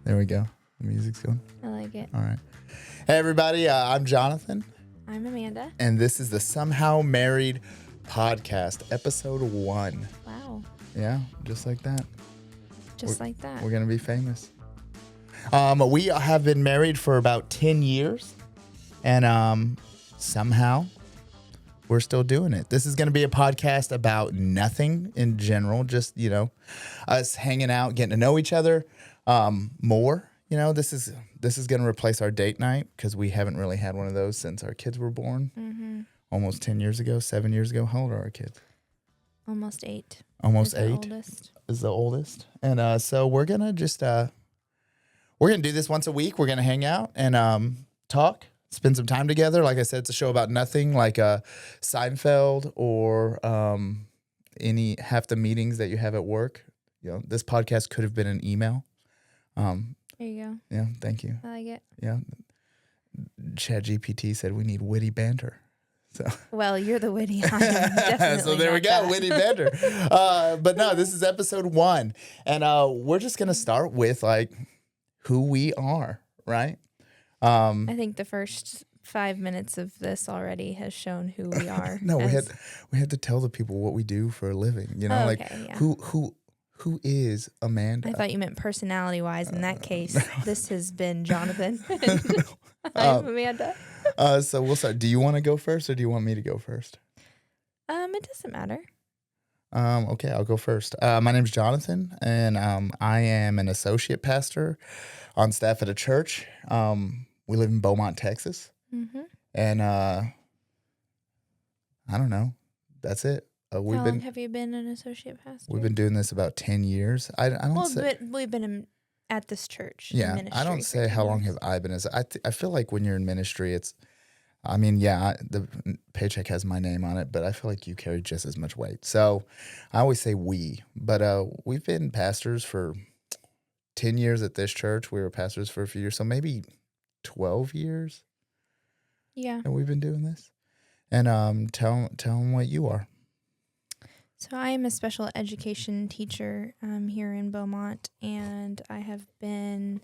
There we go. The music's going. I like it. All right. Hey, everybody. I'm Jonathan. I'm Amanda. And this is the Somehow Married podcast, episode 1. Wow. Yeah, just like that. Like that. We're going to be famous. We have been married for about 10 years. And somehow we're still doing it. This is going to be a podcast about nothing in general. Just, us hanging out, getting to know each other more. This is going to replace our date night because we haven't really had one of those since our kids were born. Mm-hmm. Almost 10 years ago, 7 years ago. How old are our kids? Almost 8. Almost Is 8 the oldest. is the oldest. And so we're going to just, we're going to do this once a week. We're going to hang out and talk, spend some time together. Like I said, it's a show about nothing like Seinfeld or half the meetings that you have at work. This podcast could have been an email. There you go. Yeah, thank you. I like it. Yeah. ChatGPT said we need witty banter. So. Well, you're the witty. I'm definitely so there we go, that. witty banter. But no, this is episode 1. And we're just going to start with like who we are, right? I think the first 5 minutes of this already has shown who we are. No, we had to tell the people what we do for a living. Yeah. Who is Amanda? I thought you meant personality-wise. In that case, this has been Jonathan. I'm Amanda. So we'll start. Do you want to go first or do you want me to go first? It doesn't matter. Okay, I'll go first. My name's Jonathan, and I am an associate pastor on staff at a church. We live in Beaumont, Texas. Mm-hmm. And I don't know. That's it. How long have you been an associate pastor? We've been doing this about 10 years. I don't say. But we've been at this church. Yeah, I don't say how long have I been. I feel like when you're in ministry, the paycheck has my name on it, but I feel like you carry just as much weight. So I always say we. But we've been pastors for 10 years at this church. We were pastors for a few years, so maybe 12 years. Yeah. And we've been doing this. And tell them what you are. So I am a special education teacher here in Beaumont, and I have been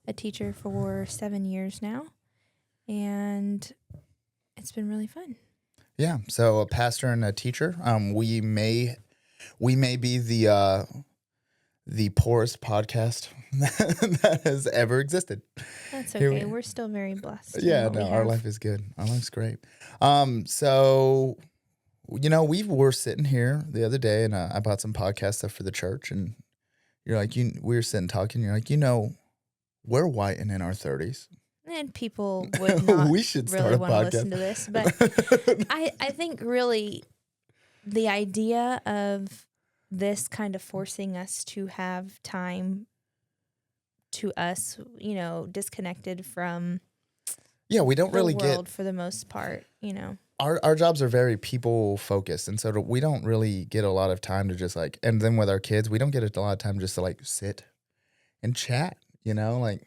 a teacher for 7 years now, and it's been really fun. Yeah, so a pastor and a teacher. We may be the poorest podcast that has ever existed. That's okay. We're still very blessed. Yeah, no, our life is good. Our life's great. So. We were sitting here the other day, and I bought some podcast stuff for the church, and you're like, we were sitting talking, you're like, we're white and in our 30s. And people would not we should really want to listen to this, but I think really the idea of this kind of forcing us to have time to us, disconnected from we don't really the world for the most part, Our jobs are very people focused, and so we don't really get a lot of time to just and then with our kids, we don't get a lot of time just to sit and chat, And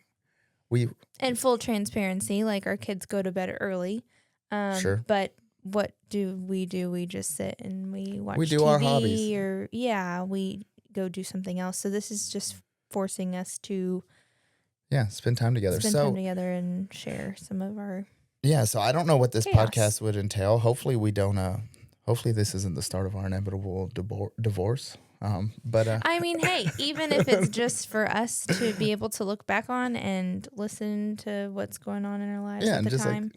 full transparency, our kids go to bed early. Sure. But what do? We just sit and we watch We do TV our hobbies. Or we go do something else. So this is just forcing us to spend time together. Spend time together and share some of our so I don't know what this chaos. podcast would entail. Hopefully we don't. Hopefully this isn't the start of our inevitable divorce. But I mean, hey, even if it's just for us to be able to look back on and listen to what's going on in our lives at the just time.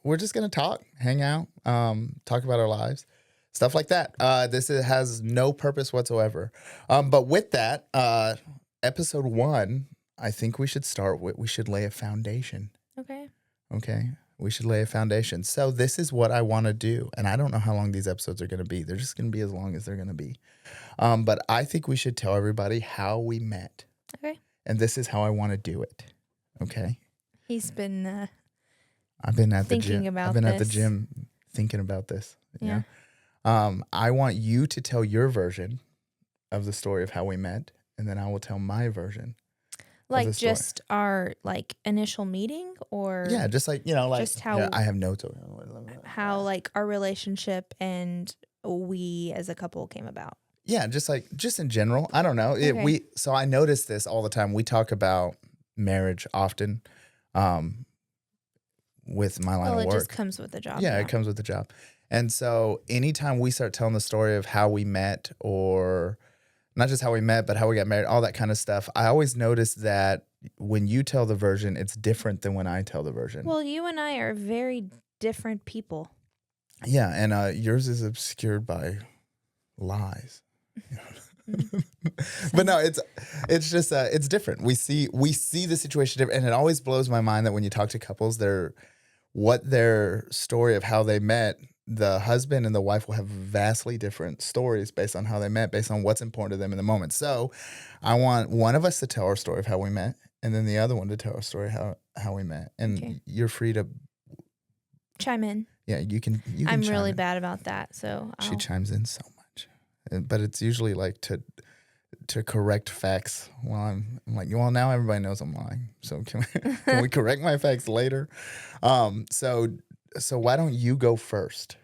we're just gonna talk, hang out, talk about our lives, stuff like that. This has no purpose whatsoever. But with that, episode 1, I think we should lay a foundation. Okay. We should lay a foundation. So this is what I want to do. And I don't know how long these episodes are going to be. They're just going to be as long as they're going to be. But I think we should tell everybody how we met. Okay. And this is how I want to do it. Okay. He's been I've been at the gym. About I've been this. at the gym thinking about this. Yeah. I want you to tell your version of the story of how we met. And then I will tell my version. Just our initial meeting, or just just how I have notes. How our relationship and we as a couple came about. Yeah, just in general. I don't know. Okay. So I notice this all the time. We talk about marriage often, um, with my line Well, of it just work. comes with the job. Yeah, Yeah. it comes with the job. And so anytime we start telling the story of how we met, or not just how we met, but how we got married, all that kind of stuff, I always notice that when you tell the version, it's different than when I tell the version. Well, you and I are very different people. Yeah, and yours is obscured by lies. But no, it's just it's different. We see the situation different, and it always blows my mind that when you talk to couples, their story of how they met, the husband and the wife will have vastly different stories based on how they met, based on what's important to them in the moment. So, I want one of us to tell our story of how we met, and then the other one to tell our story how we met. And Okay. you're free to, Chime in. yeah, you can I'm chime really in. bad about that, so She I'll. chimes in so much, but it's usually like to correct facts. Well, I'm like, well, now everybody knows I'm lying. So can we correct my facts later? So why don't you go first?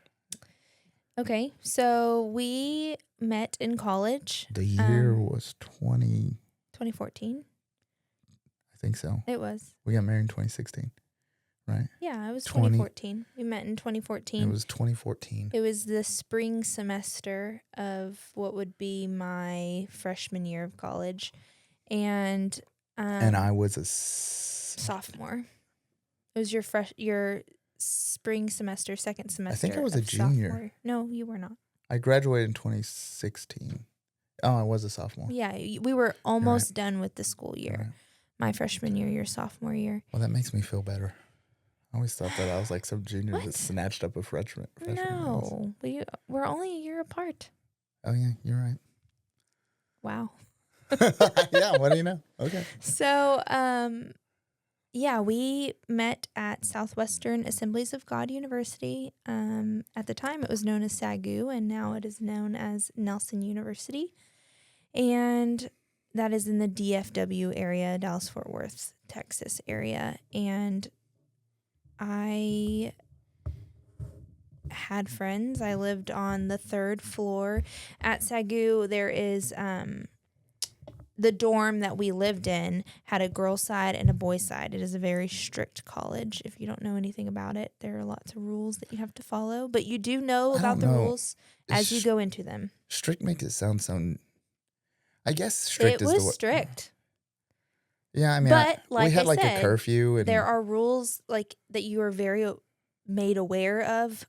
Okay, so we met in college. The year was 2014. I think so. It was. We got married in 2016, right? Yeah, it was 20 2014. We met in 2014. It was 2014. It was the spring semester of what would be my freshman year of college, and I was a sophomore. It was your spring semester, second semester. I think I was a of junior. sophomore. No, you were not. I graduated in 2016. Oh, I was a sophomore. Yeah, we were almost done with the school year. Right. My freshman year, your sophomore year. Well, that makes me feel better. I always thought that I was like some junior What? that snatched up a freshman. No, we're only a year apart. Oh yeah, you're right. Wow. Yeah, what do you know? Okay. So, yeah, we met at Southwestern Assemblies of God University. At the time, it was known as SAGU, and now it is known as Nelson University. And that is in the DFW area, Dallas-Fort Worth, Texas area. And I had friends. I lived on the 3rd floor. At SAGU, there is the dorm that we lived in had a girl's side and a boy's side. It is a very strict college. If you don't know anything about it, there are lots of rules that you have to follow. But you do know about the rules as you go into them. Strict makes it sound so... I guess strict is the word. It was strict. Yeah, I mean, but like we had I like said, a curfew. And there are rules like that you are very made aware of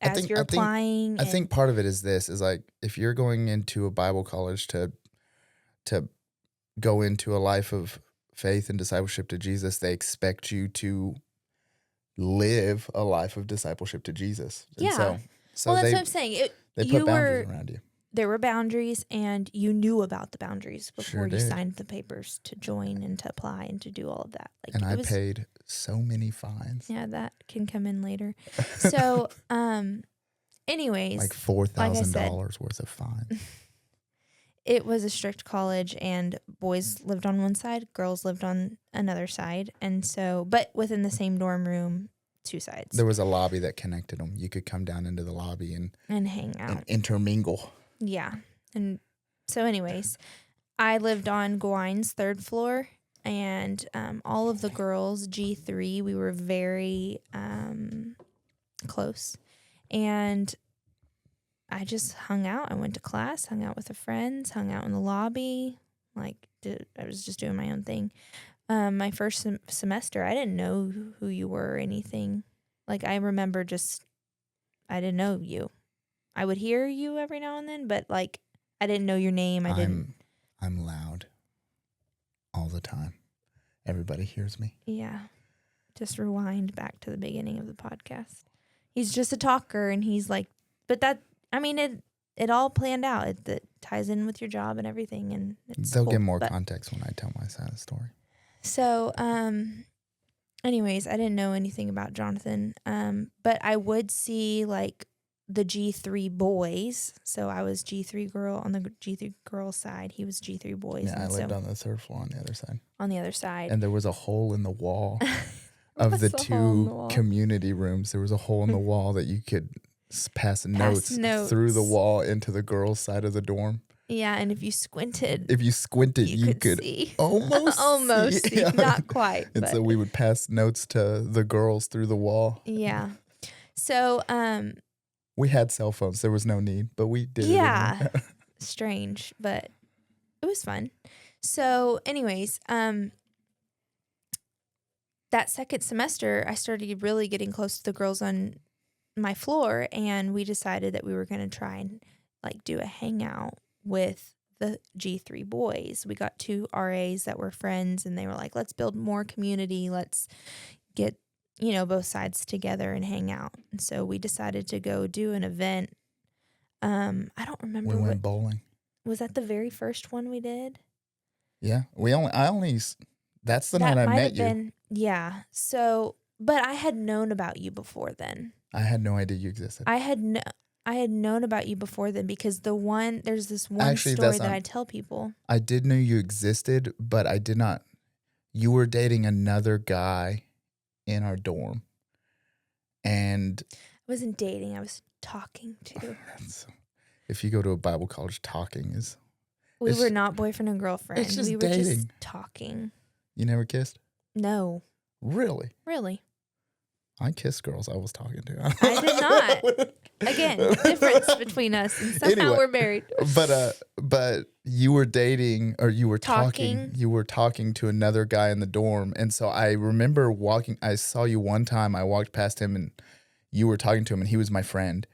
as you're applying. I think part of it is this, is like if you're going into a Bible college to go into a life of faith and discipleship to Jesus, they expect you to live a life of discipleship to Jesus. And yeah. So well, that's what I'm saying. They put boundaries around you. There were boundaries, and you knew about the boundaries before Sure you did. signed the papers to join and to apply and to do all of that. Like, And I paid so many fines. Yeah, that can come in later. So, anyways, like $4,000 worth of fines. It was a strict college, and boys lived on one side, girls lived on another side, and so, but within the same dorm room, 2 sides. There was a lobby that connected them. You could come down into the lobby and hang out and intermingle. Yeah. And so anyways, I lived on Gwine's 3rd floor, and all of the girls, G3, we were very close. And I just hung out. I went to class, hung out with the friends, hung out in the lobby. I was just doing my own thing. My first semester, I didn't know who you were or anything. Like, I remember I didn't know you. I would hear you every now and then, but like I didn't know your name. I'm loud all the time. Everybody hears me. Yeah. Just rewind back to the beginning of the podcast. He's just a talker, and he's like, but that, I mean, it all planned out. It ties in with your job and everything, and They'll get more context when I tell my side of the story. So, anyways, I didn't know anything about Jonathan, but I would see like the G3 boys. So I was G3 girl on the G3 girl side. He was G3 boys. Yeah, I lived on the 3rd floor on the other side. On the other side. And there was a hole in the wall of the 2 community rooms. There was a hole in the wall that you could pass notes through the wall into the girls' side of the dorm. Yeah, and if you squinted, If you squinted, you you could could see. almost Almost see, Yeah. not quite, And but so we would pass notes to the girls through the wall. yeah. So, We had cell phones. There was no need, but we did it anyway. yeah, strange, but it was fun. So, anyways, that second semester, I started really getting close to the girls on my floor, and we decided that we were going to try and like do a hangout with the G3 boys. We got 2 RAs that were friends, and they were like, let's build more community. Let's get, both sides together and hang out. And so we decided to go do an event. I don't remember We went bowling. Was that the very first one we did? Yeah. That's the That night I might met have you. been, yeah. So, but I had known about you before then. I had no idea you existed. I had known about you before then because there's this one Actually, story that I tell people. I did know you existed, but I did not. You were dating another guy in our dorm. And I wasn't dating, I was talking to. if you go to a Bible college, talking is. We were not boyfriend and girlfriend. It's just we were dating. just talking. You never kissed? No. Really? Really. I kissed girls I was talking to. I did not. Again, difference between us, and somehow Anyway, we're married. But you were dating, or you were talking. Talking. You were talking to another guy in the dorm, and so I remember walking. I saw you one time. I walked past him, and you were talking to him, and he was my friend.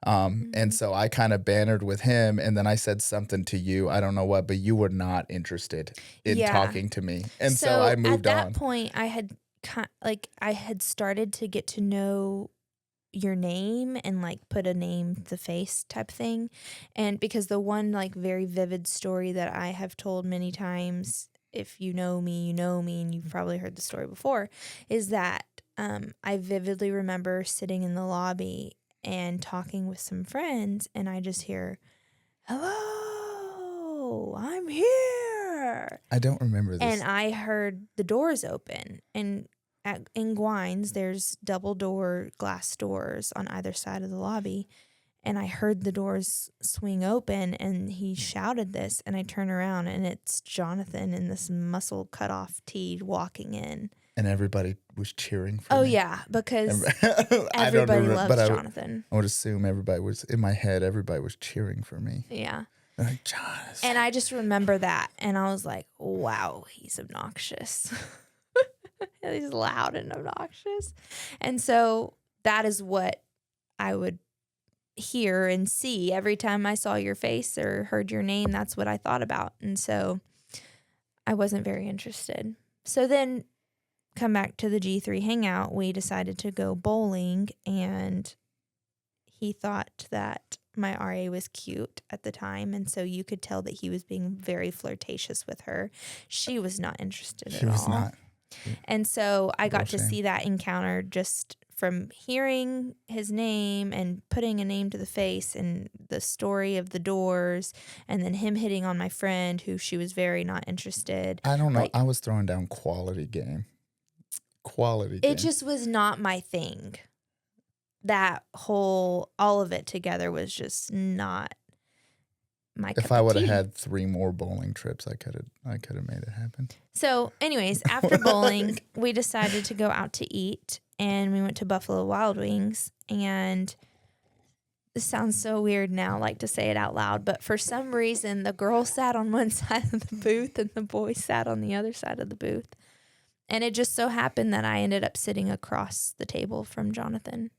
And so I kind of bantered with him, and then I said something to you. I don't know what, but you were not interested in talking to me, and so I moved on. At that point, I had started to get to know your name and like put a name to the face type thing, and because the one like very vivid story that I have told many times, if you know me, and you've probably heard the story before, is that I vividly remember sitting in the lobby and talking with some friends, and I just hear, "Hello, I'm here." I don't remember this. And I heard the doors open, and in Gwines, there's double door glass doors on either side of the lobby. And I heard the doors swing open, and he shouted this, and I turn around, and it's Jonathan in this muscle cut off tee walking in. And everybody was cheering for me. Oh, yeah, because I don't everybody remember, loves but Jonathan. I would assume everybody was, in my head, everybody was cheering for me. Yeah. Like, Jonathan. And I just remember that, and I was like, wow, he's obnoxious. He's loud and obnoxious. And so that is what I would hear and see every time I saw your face or heard your name. That's what I thought about. And so I wasn't very interested. So then come back to the G3 hangout, we decided to go bowling, and he thought that my RA was cute at the time, and so you could tell that he was being very flirtatious with her. She was not interested at all. She was not. And so I got to see that encounter just from hearing his name and putting a name to the face, and the story of the doors, and then him hitting on my friend who she was very not interested. I don't know. I was throwing down quality game. It just was not my thing. All of it together was just not my cup of tea. If I would have had 3 more bowling trips, I could have made it happen. So anyways, after bowling, we decided to go out to eat, and we went to Buffalo Wild Wings. And this sounds so weird now, like to say it out loud, but for some reason, the girl sat on one side of the booth and the boy sat on the other side of the booth. And it just so happened that I ended up sitting across the table from Jonathan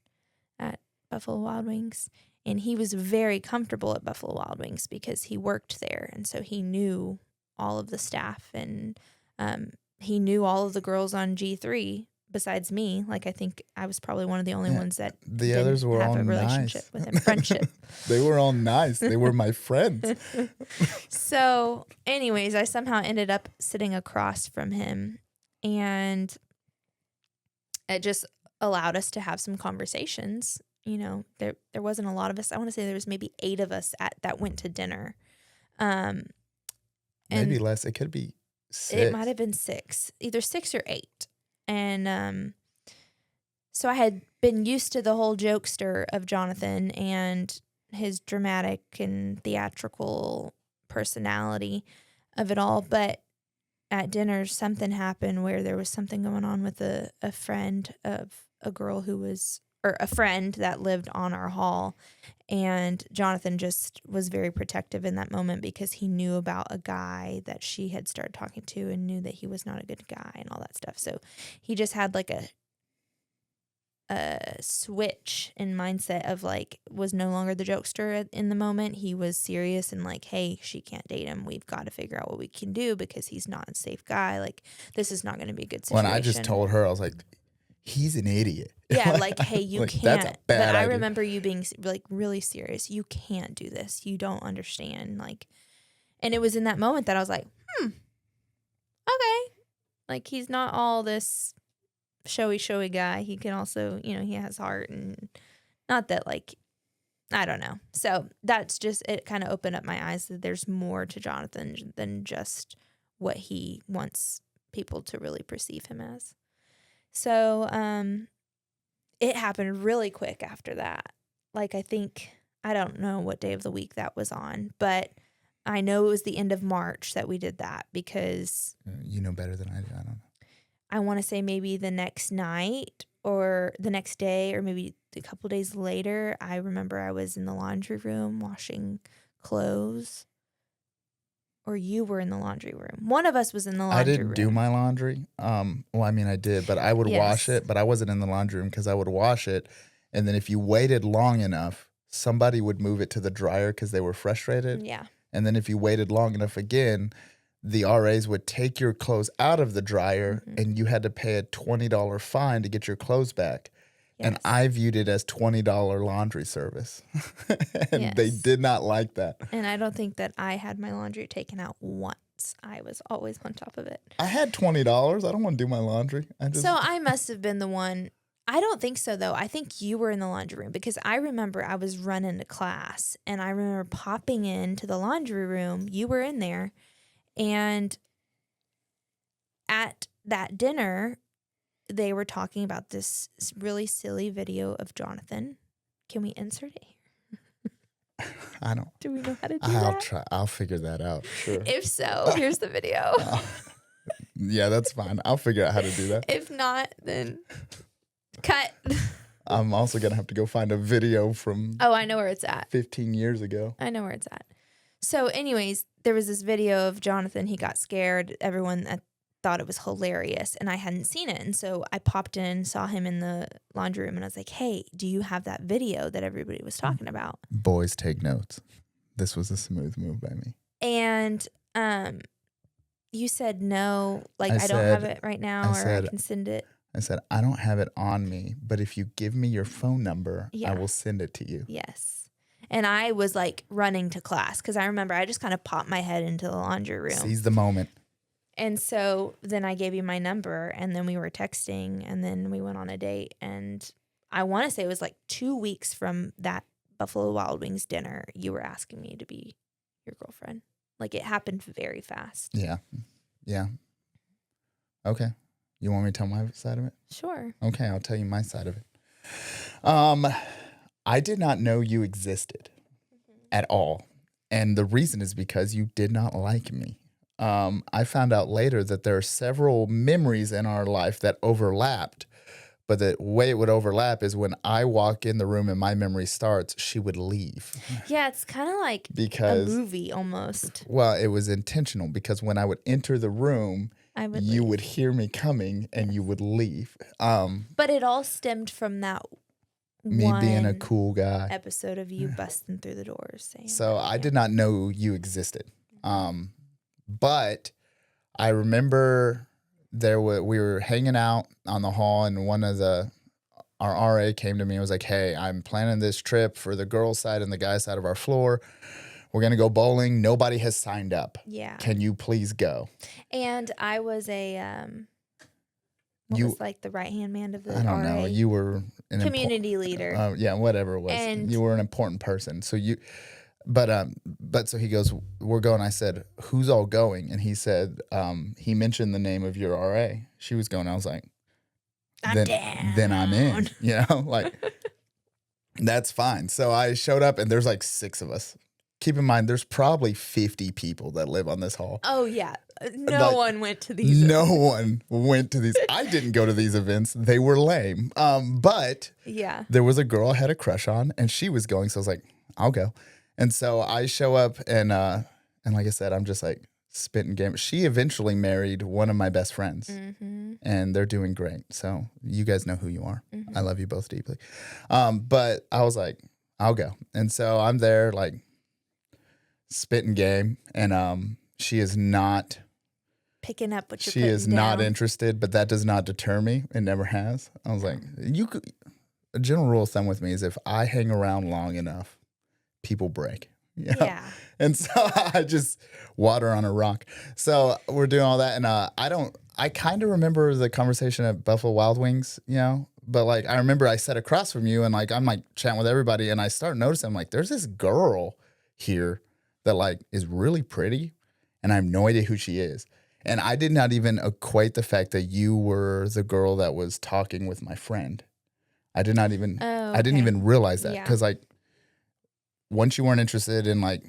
at Buffalo Wild Wings. And he was very comfortable at Buffalo Wild Wings because he worked there. And so he knew all of the staff, and he knew all of the girls on G3 besides me. Like, I think I was probably one of the only ones that the others were have all a relationship nice. with him, friendship. They were all nice. They were my friends. So anyways, I somehow ended up sitting across from him, and it just allowed us to have some conversations. You know, there wasn't a lot of us. I want to say there was maybe 8 of us that went to dinner. Maybe less. It could be 6. It might have been 6, either 6 or 8. And so I had been used to the whole jokester of Jonathan and his dramatic and theatrical personality of it all. But at dinner, something happened where there was something going on with a friend of a girl or a friend that lived on our hall. And Jonathan just was very protective in that moment because he knew about a guy that she had started talking to and knew that he was not a good guy and all that stuff. So he just had like a switch in mindset of like, was no longer the jokester in the moment. He was serious and like, hey, she can't date him. We've got to figure out what we can do because he's not a safe guy. Like, this is not going to be a good situation. When I just told her, I was like, he's an idiot. Yeah, like, hey, you like, can't. That's a bad but I idea. remember you being like really serious. You can't do this. You don't understand. Like, and it was in that moment that I was like, okay. Like, he's not all this showy guy. He can also, he has heart, and not that, like, I don't know. So that's just, it kind of opened up my eyes that there's more to Jonathan than just what he wants people to really perceive him as. So, it happened really quick after that. Like, I don't know what day of the week that was on, but I know it was the end of March that we did that because you know better than I do. I don't know. I want to say maybe the next night or the next day or maybe a couple days later. I remember I was in the laundry room washing clothes, or you were in the laundry room. One of us was in the laundry room. I didn't do my laundry. Well, I mean, I did, but I would wash it, but I wasn't in the laundry room because I would wash it. And then if you waited long enough, somebody would move it to the dryer because they were frustrated. Yeah. And then if you waited long enough again, the RAs would take your clothes out of the dryer and you had to pay a $20 fine to get your clothes back. Yes. And I viewed it as $20 laundry service. And they did not like that. And I don't think that I had my laundry taken out once. I was always on top of it. I had $20. I don't want to do my laundry. So I must have been the one. I don't think so, though. I think you were in the laundry room because I remember I was running to class and I remember popping into the laundry room. You were in there. And at that dinner, they were talking about this really silly video of Jonathan. Can we insert it here? I don't. Do we know how to do that? I'll try. I'll figure that out. Sure. If so, here's the video. Yeah, that's fine. I'll figure out how to do that. If not, then cut. I'm also going to have to go find a video from... Oh, I know where it's at. 15 years ago. I know where it's at. So anyways, there was this video of Jonathan. He got scared. Everyone thought it was hilarious, and I hadn't seen it. And so I popped in, saw him in the laundry room, and I was like, hey, do you have that video that everybody was talking about? Boys, take notes. This was a smooth move by me. And you said no, like I don't have it right now, I can send it. I said, I don't have it on me, but if you give me your phone number, I will send it to you. Yes. And I was like running to class because I remember I just kind of popped my head into the laundry room. Seize the moment. And so then I gave you my number and then we were texting and then we went on a date. And I want to say it was like 2 weeks from that Buffalo Wild Wings dinner, you were asking me to be your girlfriend. Like it happened very fast. Yeah. Yeah. Okay. You want me to tell my side of it? Sure. Okay, I'll tell you my side of it. I did not know you existed at all. And the reason is because you did not like me. I found out later that there are several memories in our life that overlapped. But the way it would overlap is when I walk in the room and my memory starts, she would leave. Yeah, it's kind of like a movie almost. Well, it was intentional because when I would enter the room, you would hear me coming and you would leave. But it all stemmed from that me being a cool guy episode of you busting through the doors. So I did not know you existed. But I remember we were hanging out on the hall and our RA came to me and was like, hey, I'm planning this trip for the girls' side and the guys' side of our floor. We're going to go bowling. Nobody has signed up. Yeah. Can you please go? And I was was like the right-hand man of the I don't RA? know. You were an community leader. Yeah, whatever it was. And you were an important person. So so he goes, we're going. I said, who's all going? And he said, he mentioned the name of your RA. She was going. I was like, then I'm in, like, that's fine. So I showed up and there's like 6 of us. keep in mind, there's probably 50 people that live on this hall. Oh yeah, no Like, one went to these. No one went to these. I didn't go to these events. They were lame. But Yeah. there was a girl I had a crush on, and she was going. So I was like, I'll go. And so I show up, and like I said, I'm just like spitting game. She eventually married one of my best friends, and they're doing great. So you guys know who you are. I love you both deeply. But I was like, I'll go. And so I'm there, like spitting game, and she is not Picking up what you're she putting is down. not interested, but that does not deter me. It never has. I was like, a general rule of thumb with me is if I hang around long enough, people break. You know? Yeah. And so I just water on a rock. So we're doing all that. And I kind of remember the conversation at Buffalo Wild Wings, but like, I remember I sat across from you and like, I'm like chatting with everybody and I start noticing, I'm like, there's this girl here that like is really pretty and I have no idea who she is. And I did not even equate the fact that you were the girl that was talking with my friend. I did not even, I didn't even realize that. Because like, once you weren't interested in like,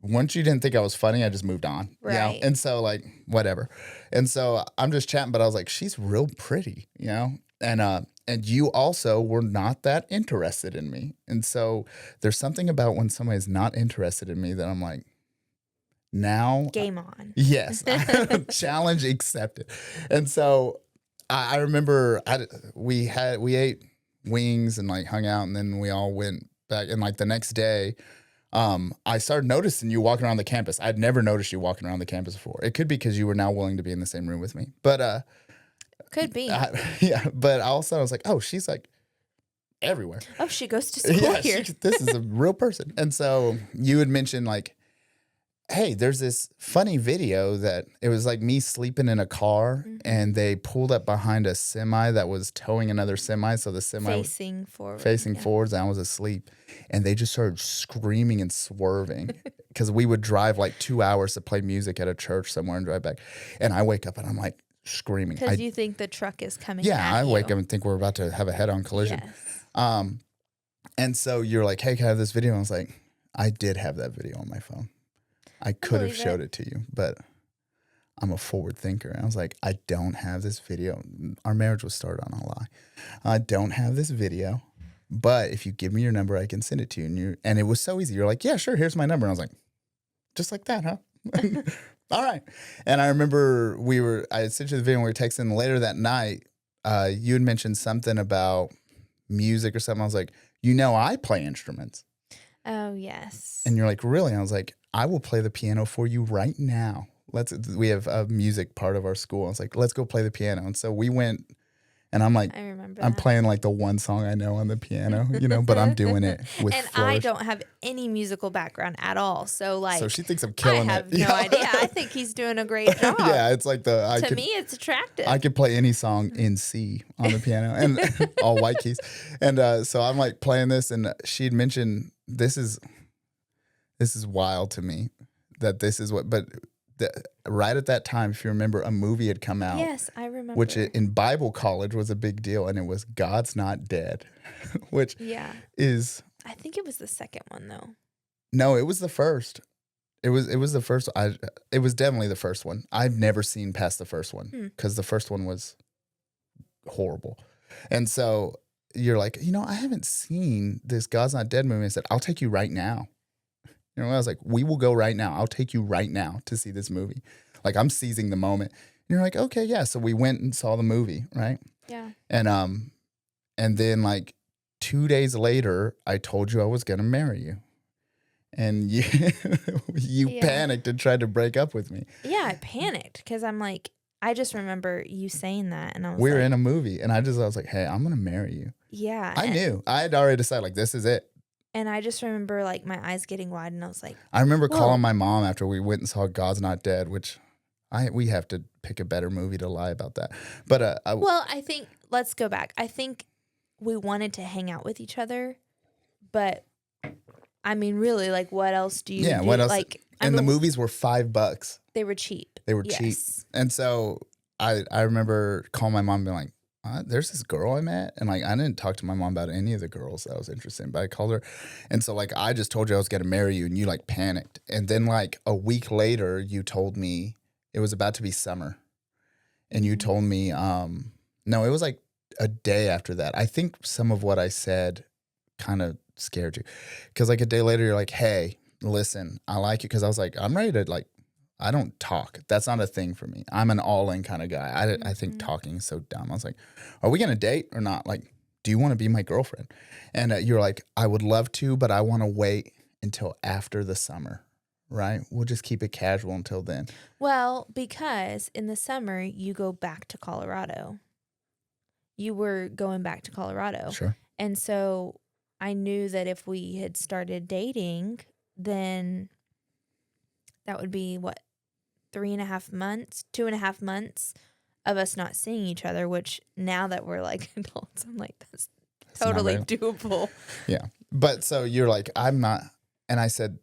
once you didn't think I was funny, I just moved on. Right. And so like, whatever. And so I'm just chatting, but I was like, she's real pretty, and you also were not that interested in me. And so there's something about when somebody's not interested in me that I'm like, now game on. Yes. Challenge accepted. And so I remember we ate wings and like hung out and then we all went back and like the next day I started noticing you walking around the campus. I'd never noticed you walking around the campus before. It could be because you were now willing to be in the same room with me. But could be. But also I was like, oh, she's like everywhere. Oh, she goes to school here. This is a real person. And so you had mentioned like, hey, there's this funny video that it was like me sleeping in a car and they pulled up behind a semi that was towing another semi. So the semi facing forward. Facing forwards, and I was asleep. And they just started screaming and swerving because we would drive like 2 hours to play music at a church somewhere and drive back. And I wake up and I'm like screaming. Because you think the truck is coming Yeah, at I you. wake up and think we're about to have a head-on collision. Yes. And so you're like, hey, can I have this video? And I was like, I did have that video on my phone. I could have showed it to you, but I'm a forward thinker. And I was like, I don't have this video. Our marriage was started on a lie. I don't have this video, but if you give me your number, I can send it to you. And it was so easy. You're like, yeah, sure. Here's my number. And I was like, just like that, huh? All right. And I remember I had sent you the video and we were texting later that night. You had mentioned something about music or something. I was like, I play instruments. Oh, yes. And you're like, really? And I was like, I will play the piano for you right now. We have a music part of our school. I was like, let's go play the piano. And so we went and I'm like, I remember I'm that. playing like the one song I know on the piano, but I'm doing it with And flourish. I don't have any musical background at all. So like, So she thinks I'm killing I it. have no idea. I think he's doing a great job. Yeah, it's like to me, it's attractive. I could play any song in C on the piano and all white keys. And so I'm like playing this and she'd mentioned this is wild to me that this is what, but right at that time, if you remember, a movie had come out. Yes, I remember. Which in Bible college was a big deal, and it was God's Not Dead, which is. I think it was the second one though. No, it was the first. It was the first. It was definitely the first one. I've never seen past the first one because the first one was horrible, and so you're like, I haven't seen this God's Not Dead movie. I said, I'll take you right now. I was like, we will go right now. I'll take you right now to see this movie. Like I'm seizing the moment. And you're like, okay, yeah. So we went and saw the movie, right? Yeah. And then like 2 days later, I told you I was gonna marry you. And you panicked and tried to break up with me. Yeah, I panicked because I'm like, I just remember you saying that and I was we were in a movie and I was like, hey, I'm gonna marry you. Yeah. I knew. I had already decided like this is it. And I just remember like my eyes getting wide and I was like, I remember calling my mom after we went and saw God's Not Dead, which we have to pick a better movie to lie about that. But I think let's go back. I think we wanted to hang out with each other, but I mean, really, like, what else do you do? What else? Like, the movies were $5. They were cheap. They were cheap. And so I remember calling my mom and being like, there's this girl I met, and like I didn't talk to my mom about any of the girls that I was interested in, but I called her, and so like I just told you I was gonna marry you, and you like panicked, and then like a week later, you told me it was about to be summer, and you told me, no, it was like a day after that. I think some of what I said kind of scared you, because like a day later, you're like, hey, listen, I like you, because I was like, I'm ready to like. I don't talk. That's not a thing for me. I'm an all-in kind of guy. I think talking is so dumb. I was like, are we going to date or not? Like, do you want to be my girlfriend? And you're like, I would love to, but I want to wait until after the summer, right? We'll just keep it casual until then. Well, because in the summer, you go back to Colorado. You were going back to Colorado. Sure. And so I knew that if we had started dating, then that would be what? 3.5 months, 2.5 months of us not seeing each other, which now that we're like adults, I'm like, that's totally doable. Yeah. But so you're like, I'm not, and I said,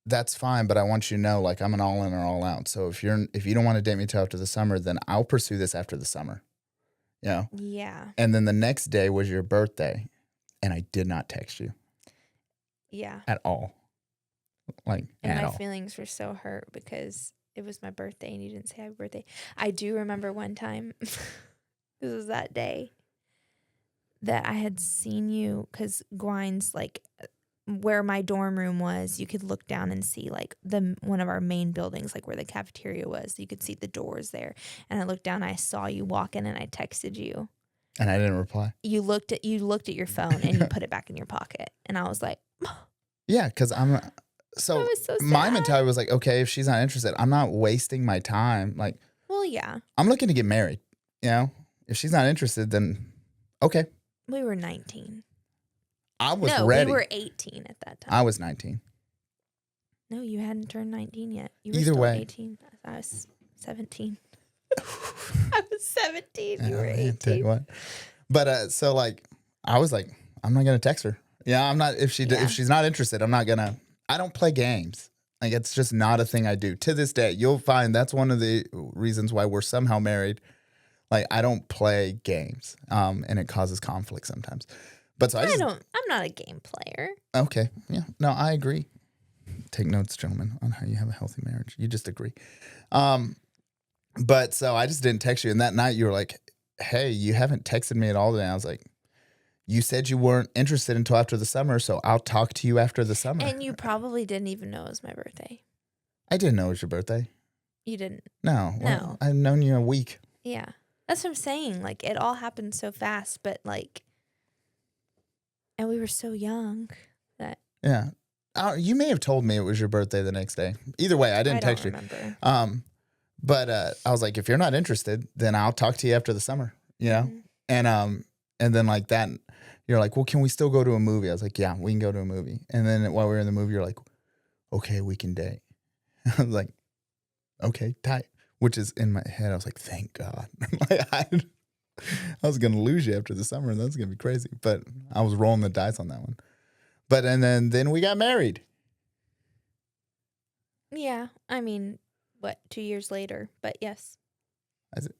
that's fine, but I want you to know, like, I'm an all in or all out. So if you don't want to date me till after the summer, then I'll pursue this after the summer. You know? Yeah. And then the next day was your birthday, and I did not text you. Yeah. At all. Like, and at my all. feelings were so hurt because it was my birthday and you didn't say happy birthday. I do remember one time, this was that day, that I had seen you, because Gwine's like where my dorm room was, you could look down and see like one of our main buildings, like where the cafeteria was. You could see the doors there. And I looked down, I saw you walk in, and I texted you. And I didn't reply. You looked at your phone and you put it back in your pocket. And I was like, yeah, because I'm so my sad. mentality was like, okay, if she's not interested, I'm not wasting my time. Like, well, yeah, I'm looking to get married. You know, if she's not interested, then okay. we were 19. I was ready. We were 18 at that time. I was 19. No, you hadn't turned 19 yet. You were Either still way. 18. I was 17. I was 17. You were Man, 18. tell you what. But so like, I was like, I'm not gonna text her. Yeah, I'm not. If she's not interested, I'm not gonna. I don't play games. Like, it's just not a thing I do. To this day, you'll find that's one of the reasons why we're somehow married. Like, I don't play games, and it causes conflict sometimes. But so I'm not a game player. Okay, yeah, no, I agree. Take notes, gentlemen, on how you have a healthy marriage. You just agree. But so I just didn't text you, and that night you were like, "Hey, you haven't texted me at all today." I was like, you said you weren't interested until after the summer, so I'll talk to you after the summer. And you probably didn't even know it was my birthday. I didn't know it was your birthday. You didn't? No. No. Well, I've known you a week. Yeah. That's what I'm saying. Like, it all happened so fast, but like, and we were so young that. Yeah. You may have told me it was your birthday the next day. Either way, I didn't text you. But I was like, if you're not interested, then I'll talk to you after the summer, you know? Mm-hmm. And then like that, you're like, well, can we still go to a movie? I was like, yeah, we can go to a movie. And then while we were in the movie, you're like, okay, we can date. I was like, okay, tight. Which is in my head, I was like, thank God. Like, I was going to lose you after the summer, and that's going to be crazy. But I was rolling the dice on that one. But, and then we got married. Yeah. I mean, 2 years later? But yes.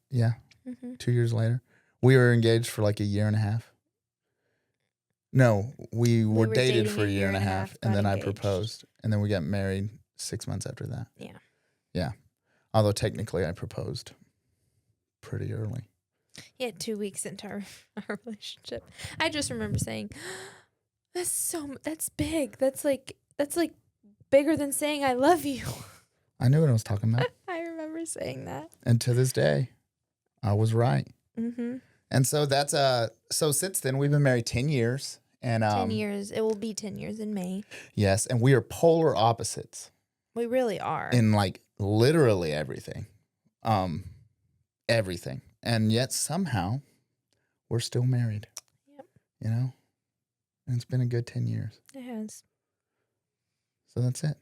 Yeah. Mm-hmm. 2 years later. We were engaged for like a year and a half. No, we were dated for a year and a half, and then engaged. I proposed, and then we got married 6 months after that. Yeah. Yeah. Although technically I proposed pretty early. Yeah, 2 weeks into our relationship. I just remember saying, that's big. That's like bigger than saying I love you. I knew what I was talking about. I remember saying that. And to this day, I was right. Mm-hmm. And so that's so since then we've been married 10 years. And 10 years. It will be 10 years in May. Yes, and we are polar opposites. We really are. In like literally everything. Everything. And yet somehow we're still married. Yep. You know? And it's been a good 10 years. It has. So that's it.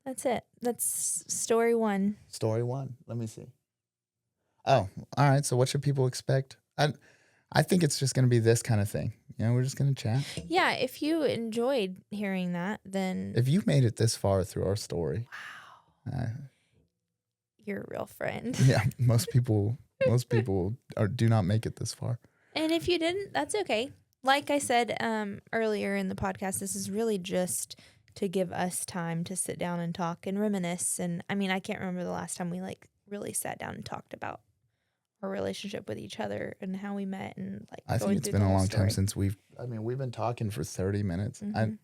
That's it. That's story one. Story one. Let me see. Oh, all right. So what should people expect? I think it's just going to be this kind of thing. You know, we're just going to chat. Yeah. If you enjoyed hearing that, then. If you've made it this far through our story. Wow. You're a real friend. Yeah. Most people Most people do not make it this far. And if you didn't, that's okay. Like I said earlier in the podcast, this is really just to give us time to sit down and talk and reminisce. And I mean, I can't remember the last time we like really sat down and talked about our relationship with each other and how we met and like. I think it's been a long time since we've been talking for 30 minutes. Mm-hmm.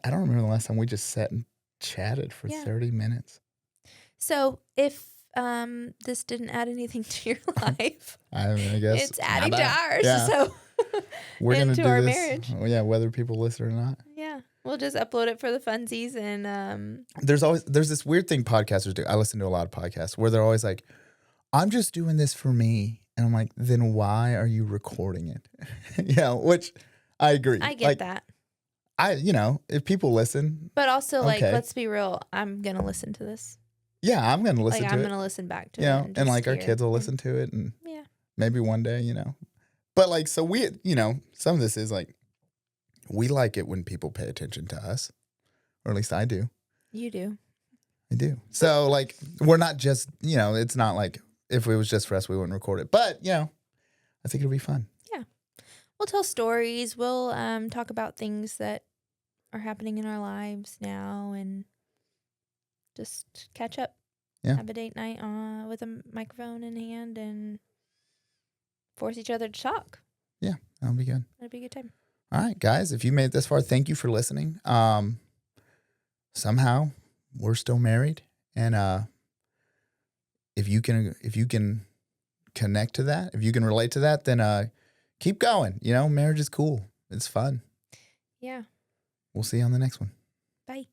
I don't remember the last time we just sat and chatted for 30 minutes. So if this didn't add anything to your life, I guess it's adding to ours. Yeah. So we're gonna do our this, marriage. Yeah, whether people listen or not. Yeah, we'll just upload it for the funsies. And there's this weird thing podcasters do. I listen to a lot of podcasts where they're always like, "I'm just doing this for me," and I'm like, "Then why are you recording it?" Which I agree. I get that. If people listen, but also like, okay. let's be real. I'm gonna listen to this. Yeah, I'm gonna listen to it. I'm gonna listen back to it. And like our kids will listen to it, and maybe one day, But like, so we, some of this is like, we like it when people pay attention to us, or at least I do. You do. I do. So like, we're not just, it's not like if it was just for us, we wouldn't record it. But I think it'll be fun. Yeah, we'll tell stories. We'll talk about things that are happening in our lives now, and just catch up. Yeah. Have a date night with a microphone in hand and force each other to talk. Yeah, that'll be good. That'll be a good time. All right, guys, if you made it this far, thank you for listening. Somehow we're still married, and if you can connect to that, if you can relate to that, then keep going. Marriage is cool. It's fun. Yeah. We'll see you on the next one. Bye.